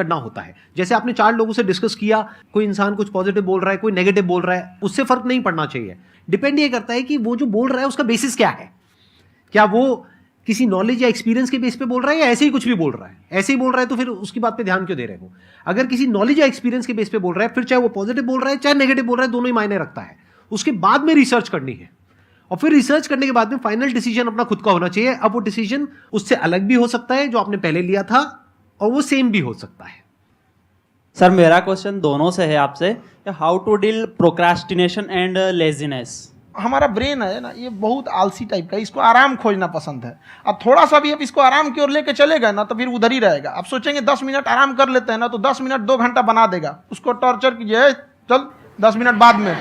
करना होता है। जैसे आपने 4 लोगों से डिस्कस किया, कोई इंसान कुछ पॉजिटिव बोल रहा है, कोई नेगेटिव बोल रहा है, उससे फर्क नहीं पड़ना चाहिए। डिपेंड ये करता है कि वो जो बोल रहा है उसका बेसिस क्या है। क्या वो किसी नॉलेज या एक्सपीरियंस के बेस पे बोल रहा है या ऐसे ही कुछ भी बोल रहा है? ऐसे ही बोल रहा है तो फिर उसकी बात पे ध्यान क्यों दे रहे हो? अगर किसी नॉलेज या एक्सपीरियंस के बेस पे बोल रहा है, फिर चाहे वो पॉजिटिव बोल रहा है चाहे नेगेटिव बोल रहा है, दोनों ही मायने रखता है। उसके बाद में रिसर्च करनी है और फिर रिसर्च करने के बाद में फाइनल डिसीजन अपना खुद का होना चाहिए। अब वो डिसीजन उससे अलग भी हो सकता है जो आपने पहले लिया था, और वो सेम भी हो सकता है। सर मेरा क्वेश्चन दोनों से है आपसे, how to deal procrastination and laziness. हमारा ब्रेन है ना, ये बहुत आलसी टाइप का है, इसको आराम खोजना पसंद है। अब थोड़ा सा भी अब इसको आराम की ओर लेके चले गए ना तो फिर उधर ही रहेगा। आप सोचेंगे 10 मिनट आराम कर लेते हैं ना, तो 10 मिनट 2 घंटा बना देगा। उसको टॉर्चर कीजिए, चल 10 मिनट बाद में।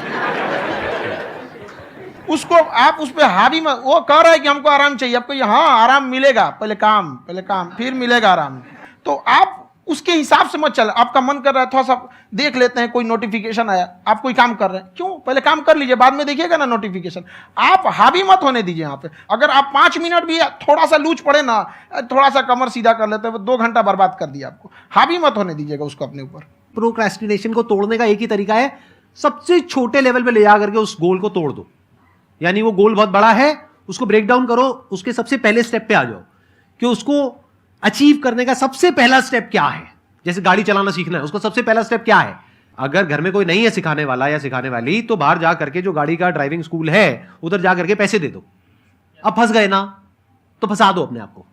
उसको आप उस पर हावी में, वो कह रहा है कि हमको आराम चाहिए, आपको हाँ आराम मिलेगा, पहले काम फिर मिलेगा आराम। तो आप उसके हिसाब से मत चल। आपका मन कर रहा है थोड़ा सा देख लेते हैं, कोई नोटिफिकेशन आया, आप कोई काम कर रहे हैं, क्यों पहले काम कर लीजिए, बाद में देखिएगा ना नोटिफिकेशन। आप हावी मत होने दीजिए यहाँ पे। अगर आप 5 मिनट भी थोड़ा सा लूज पड़े ना, थोड़ा सा कमर सीधा कर लेते हैं, 2 घंटा बर्बाद कर दिया आपको। हावी मत होने दीजिएगा उसको अपने ऊपर। प्रोक्रेस्टिनेशन को तोड़ने का एक ही तरीका है, सबसे छोटे लेवल पे ले जा करके उस गोल को तोड़ दो। यानी वो गोल बहुत बड़ा है, उसको ब्रेक डाउन करो, उसके सबसे पहले स्टेप पे आ जाओ कि उसको अचीव करने का सबसे पहला स्टेप क्या है। जैसे गाड़ी चलाना सीखना है, उसका सबसे पहला स्टेप क्या है? अगर घर में कोई नहीं है सिखाने वाला या सिखाने वाली, तो बाहर जा करके जो गाड़ी का ड्राइविंग स्कूल है उधर जा करके पैसे दे दो। अब फंस गए ना, तो फंसा दो अपने आप को।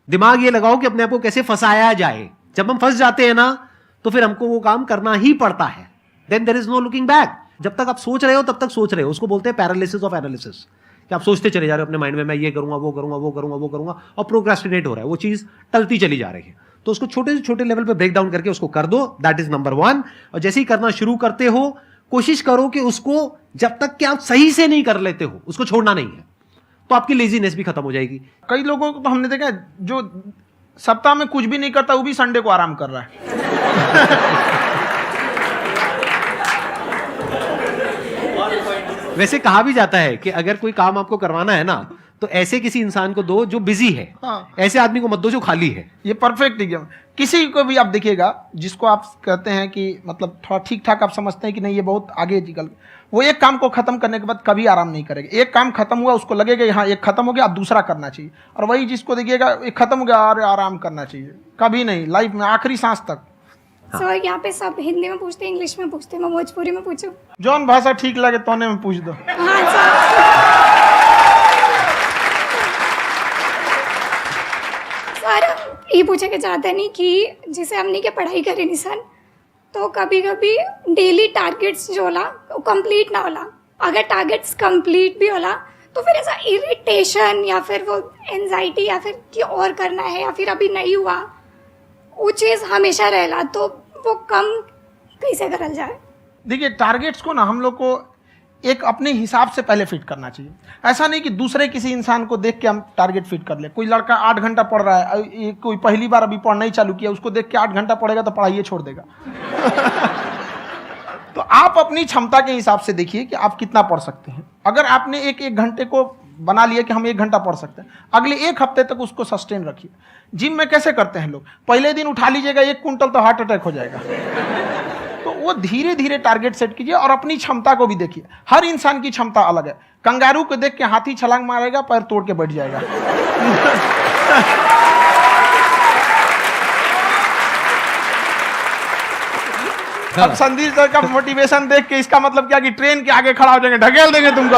दिमाग ये लगाओ कि अपने आप को कैसे फंसाया जाए। जब हम फंस जाते हैं ना, तो फिर हमको वो काम करना ही पड़ता है। Then there is no looking back. जब तक आप सोच रहे हो तब तक सोच रहे हो, उसको बोलते हैं पैरालिसिस ऑफ एनालिसिस, कि आप सोचते चले जा रहे हो अपने माइंड में, मैं ये करूंगा, वो करूंगा, वो करूंगा, वो करूंगा, और प्रोक्रेस्टिनेट हो रहा है, वो चीज टलती चली जा रही है। तो उसको छोटे से छोटे लेवल पे ब्रेक डाउन करके उसको कर दो। That is number 1। और जैसे ही करना शुरू करते हो, कोशिश करो कि उसको जब तक कि आप सही से नहीं कर लेते हो, उसको छोड़ना नहीं है, तो आपकी लेजीनेस भी खत्म हो जाएगी। कई लोगों को तो हमने देखा जो सप्ताह में कुछ भी नहीं करता, वो भी संडे को आराम कर रहा है। वैसे कहा भी जाता है कि अगर कोई काम आपको करवाना है ना, तो ऐसे किसी इंसान को दो जो बिजी है। हाँ। ऐसे आदमी को मत दो जो खाली है। ये परफेक्ट एग्जाम। किसी को भी आप देखिएगा जिसको आप कहते हैं कि मतलब थोड़ा ठीक ठाक आप समझते हैं कि नहीं ये बहुत आगे निकल, वो एक काम को खत्म करने के बाद कभी आराम नहीं करेगा। एक काम खत्म हुआ, उसको लगेगा हाँ एक खत्म हो गया, अब दूसरा करना चाहिए। और वही जिसको देखिएगा एक खत्म हो गया, अरे आराम करना चाहिए, कभी नहीं, लाइफ में आखिरी सांस तक। सर यहाँ पे सब हिंदी में पूछते हैं, इंग्लिश में पूछते हैं, मैं भोजपुरी में पूछूं? जौन भाषा ठीक लगे तोने में पूछ दो। हाँ सर। सर ये पूछे के चाहते नहीं कि जैसे हमने के पढ़ाई करी नहीं सर, तो कभी कभी डेली टारगेट्स जो होला वो कंप्लीट ना होला। अगर टारगेट्स कंप्लीट भी होला तो फिर ऐसा इरिटेशन या फिर वो एंजाइटी या फिर कि और करना है या फिर अभी नहीं हुआ, वो चीज़ हमेशा रहेला। तो वो कम कैसे करल जाए? देखिए टारगेट्स को ना हम लोग को एक अपने हिसाब से पहले फिट करना चाहिए। ऐसा नहीं कि दूसरे किसी इंसान को देख के हम टारगेट फिट कर ले। कोई लड़का 8 घंटा पढ़ रहा है, कोई पहली बार अभी पढ़ना ही चालू किया, उसको देख के 8 घंटा पढ़ेगा तो पढ़ाइए छोड़ देगा। तो आप अपनी क्षमता के हिसाब से देखिए कि आप कितना पढ़ सकते हैं। अगर आपने एक घंटे को बना लिया कि हम 1 घंटा पढ़ सकते हैं, अगले 1 हफ्ते तक उसको सस्टेन रखिए। जिम में कैसे करते हैं लोग, पहले दिन उठा लीजिएगा 1 कुंटल तो हार्ट अटैक हो जाएगा। तो वो धीरे धीरे टारगेट सेट कीजिए और अपनी क्षमता को भी देखिए। हर इंसान की क्षमता अलग है। कंगारू को देख के हाथी छलांग मारेगा, पैर तोड़ के बैठ जाएगा। अब संदीप सर का मोटिवेशन देख के इसका मतलब क्या कि ट्रेन के आगे खड़ा हो जाएंगे, ढकेल देंगे तुमको।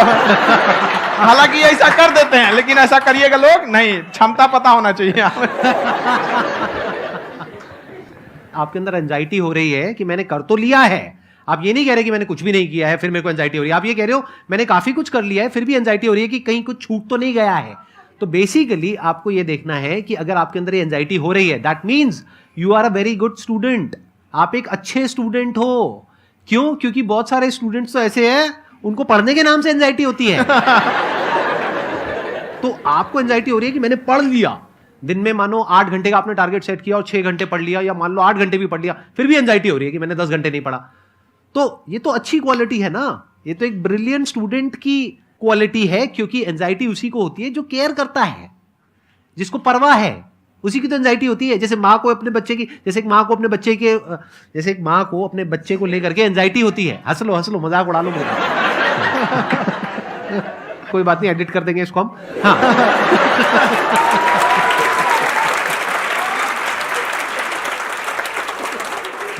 हालांकि ऐसा कर देते हैं, लेकिन ऐसा करिएगा लोग नहीं, क्षमता पता होना चाहिए। आपके अंदर एंजाइटी हो रही है कि मैंने कर तो लिया है। आप ये नहीं कह रहे कि मैंने कुछ भी नहीं किया है फिर मेरे को एंजाइटी हो रही है। आप ये कह रहे हो मैंने काफी कुछ कर लिया है फिर भी एंजाइटी हो रही है कि कहीं कुछ छूट तो नहीं गया है। तो बेसिकली आपको ये देखना है कि अगर आपके अंदर ये एंजाइटी हो रही है, that means you are a very good student. आप एक अच्छे स्टूडेंट हो। क्यों? क्योंकि बहुत सारे स्टूडेंट्स तो ऐसे हैं उनको पढ़ने के नाम से एंजाइटी होती है। तो आपको एंजाइटी हो रही है कि मैंने पढ़ लिया। दिन में मानो 8 घंटे का आपने टारगेट सेट किया और 6 घंटे पढ़ लिया, या मान लो 8 घंटे भी पढ़ लिया, फिर भी एंजाइटी हो रही है कि मैंने 10 घंटे नहीं पढ़ा। तो ये तो अच्छी क्वालिटी है ना, ये तो एक ब्रिलियंट स्टूडेंट की क्वालिटी है। क्योंकि एंजाइटी उसी को होती है जो केयर करता है, जिसको परवाह है उसी की तो एंजाइटी होती है। जैसे माँ को अपने बच्चे की, जैसे एक माँ को अपने बच्चे के, जैसे एक माँ को अपने बच्चे को लेकर के एंजाइटी होती है। हंस लो मजाक उड़ा लो मेरा। कोई बात नहीं, एडिट कर देंगे इसको हम। हाँ।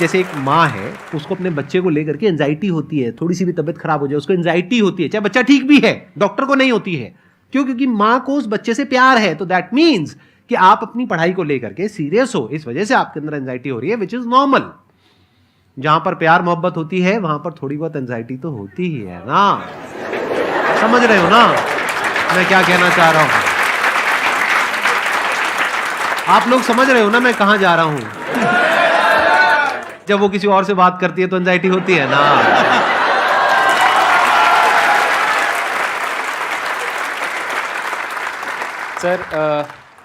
जैसे एक माँ है, उसको अपने बच्चे को लेकर के एंजाइटी होती है, थोड़ी सी भी तबीयत खराब हो जाए उसको एंजाइटी होती है, चाहे बच्चा ठीक भी है, डॉक्टर को नहीं होती है। क्यों? क्योंकि माँ को उस बच्चे से प्यार है। तो दैट मीन्स कि आप अपनी पढ़ाई को लेकर के सीरियस हो, इस वजह से आपके अंदर एंजाइटी हो रही है, विच इज नॉर्मल। जहां पर प्यार मोहब्बत होती है वहां पर थोड़ी बहुत एंजाइटी तो होती ही है ना। समझ रहे हो ना मैं क्या कहना चाह रहा हूं? आप लोग समझ रहे हो ना मैं कहां जा रहा हूं? जब वो किसी और से बात करती है तो एंजाइटी होती है ना। सर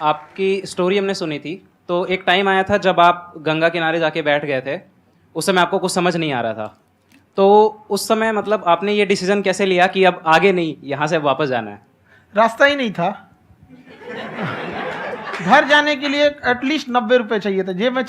आपकी स्टोरी हमने सुनी थी, तो एक टाइम आया था जब आप गंगा किनारे जाके बैठ गए थे। उस समय आपको कुछ समझ नहीं आ रहा था, तो उस समय मतलब आपने ये डिसीजन कैसे लिया कि अब आगे नहीं, यहाँ से वापस जाना है? रास्ता ही नहीं था। घर जाने के लिए एटलीस्ट 90 रुपए चाहिए था, जेब में